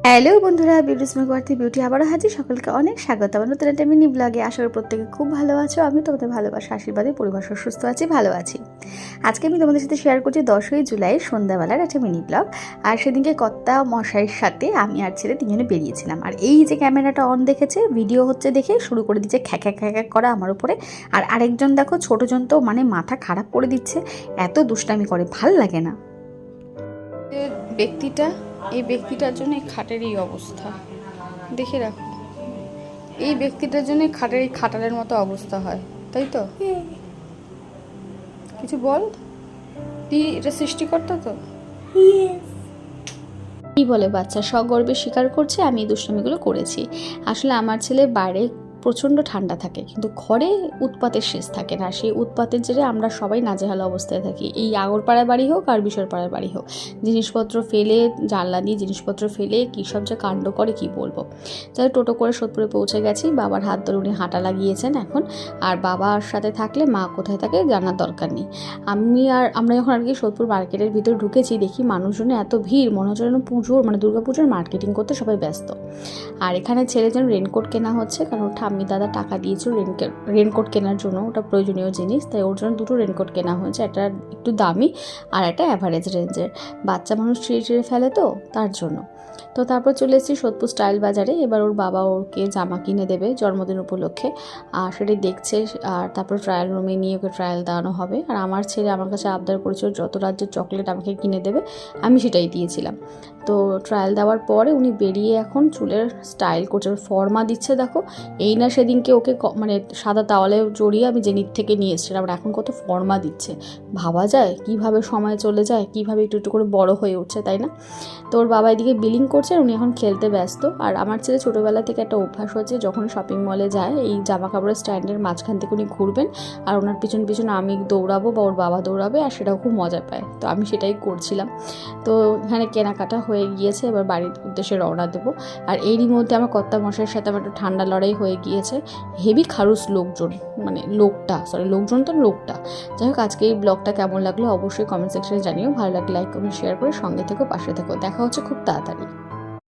Hello বন্ধুরা, beauty স্মেকওয়ার্থী beauty আবারও হাজির। সকলকে অনেক স্বাগত আমার নতুন একটা মিনি ব্লগে। আশা করি প্রত্যেকে খুব ভালো আছো। আমি তোমাদের ভালোবাসা আশীর্বাদে পরিবার সুস্থ আছি, ভালো আছি। আজকে আমি তোমাদের সাথে শেয়ার করছি 10ই জুলাই সন্ধ্যাবেলার একটা মিনি ব্লগ। আর সেদিনকে কর্তা মশাইয়ের সাথে আমি আর ছেলে তিনজনে বেরিয়েছিলাম। আর এই যে ক্যামেরাটা অন দেখেছে, ভিডিও হচ্ছে দেখে শুরু করে দিচ্ছে খ্যাঁকা খ্যাঁকা করা আমার উপরে। আর আরেকজন দেখো ছোটোজন তো মানে মাথা খারাপ করে দিচ্ছে, এত দুষ্টামি করে, ভাল লাগে না। এই ব্যক্তিটার জন্য এই খাটের এই অবস্থা দেখে রাখো। এই ব্যক্তিটার জন্য খাটের এই খাটালের মতো অবস্থা হয়, তাই তো? কিছু বল, তুই এটা সৃষ্টিকর্তা তো। কি বলে বাচ্চা সগর্বে স্বীকার করছে আমি এই দুষ্টামিগুলো করেছি। আসলে আমার ছেলে বাইরে প্রচণ্ড ঠান্ডা থাকে, কিন্তু ঘরে উৎপাতের শেষ থাকে না। সেই উৎপাতের জেরে আমরা সবাই নাজেহাল অবস্থায় থাকি। এই আগরপাড়ার বাড়ি হোক আর বিশরপাড়ার বাড়ি হোক, জিনিসপত্র ফেলে, জানলা দিয়ে জিনিসপত্র ফেলে কী সব যে কাণ্ড করে কি বলবো। যাই টোটো করে সোদপুরে পৌঁছে গেছি। বাবার হাত ধরে উনি হাঁটা লাগিয়েছেন এখন। আর বাবার সাথে থাকলে মা কোথায় থাকে জানার দরকার নেই। আমরা যখন আর কি সোদপুর মার্কেটের ভিতর ঢুকেছি, দেখি মানুষজনের এত ভিড়, মনে হচ্ছে যেন পুজোর মানে দুর্গাপুজোর মার্কেটিং করতে সবাই ব্যস্ত। আর এখানে ছেলের জন্য রেনকোট কেনা হচ্ছে, কারণ ঠাম্মি দাদা টাকা দিয়েছিল রেনকোট কেনার জন্য, ওটা প্রয়োজনীয় জিনিস, তাই ওর জন্য দুটো রেনকোট কেনা হয়েছে। একটা একটু দামি আর একটা অ্যাভারেজ রেঞ্জের। বাচ্চা মানুষ ছিঁড়ে ফেলে তো, তার জন্য। তো তারপর চলে এসেছি সোদপুর স্টাইল বাজারে। এবার ওর বাবা ওকে জামা কিনে দেবে জন্মদিন উপলক্ষে, আর সেটাই দেখছে। আর তারপর ট্রায়াল রুমে নিয়ে ওকে ট্রায়াল দেওয়ানো হবে। আর আমার ছেলে আমার কাছে আবদার করেছিল যত রাজ্যের চকলেট আমাকে কিনে দেবে, আমি সেটাই দিয়েছিলাম। তো ট্রায়াল দেওয়ার পরে উনি বেরিয়ে এখন চুলের স্টাইল করছে, ফর্মা দিচ্ছে। দেখো, এই না সেদিনকে ওকে মানে সাদা তাওয়ালে জড়িয়ে আমি জেনিত থেকে নিয়ে এসেছিলাম, আর এখন কত ফর্মা দিচ্ছে। ভাবা যায় কীভাবে সময় চলে যায়, কীভাবে একটু একটু করে বড় হয়ে উঠছে, তাই না? তো ওর বাবা এদিকে বিলিং করছে আর উনি এখন খেলতে ব্যস্ত। আর আমার ছেলে ছোটোবেলা থেকে একটা অভ্যাস হচ্ছে, যখন শপিং মলে যায় এই জামা কাপড়ের স্ট্যান্ডের মাঝখান থেকে উনি ঘুরবেন আর ওনার পিছন পিছন আমি দৌড়াবো বা ওর বাবা দৌড়াবে, আর সেটাও খুব মজা পায়। তো আমি সেটাই করছিলাম। তো এখানে কেনাকাটা হয়ে গিয়েছে, এবার বাড়ির উদ্দেশ্যে রওনা দেবো। আর এরই মধ্যে আমার কর্তা মশাইয়ের সাথে আমার একটু ঠান্ডা লড়াই হয়ে গিয়েছে। হেভি খারুস লোকজন, মানে লোকটা। যাই হোক, আজকে এই ব্লগটা কেমন লাগলো অবশ্যই কমেন্ট সেকশনে জানিও। ভালো লাগলে লাইক কমেন্ট শেয়ার করে সঙ্গে থেকো, পাশে থেকো। দেখা হচ্ছে খুব তাড়াতাড়ি।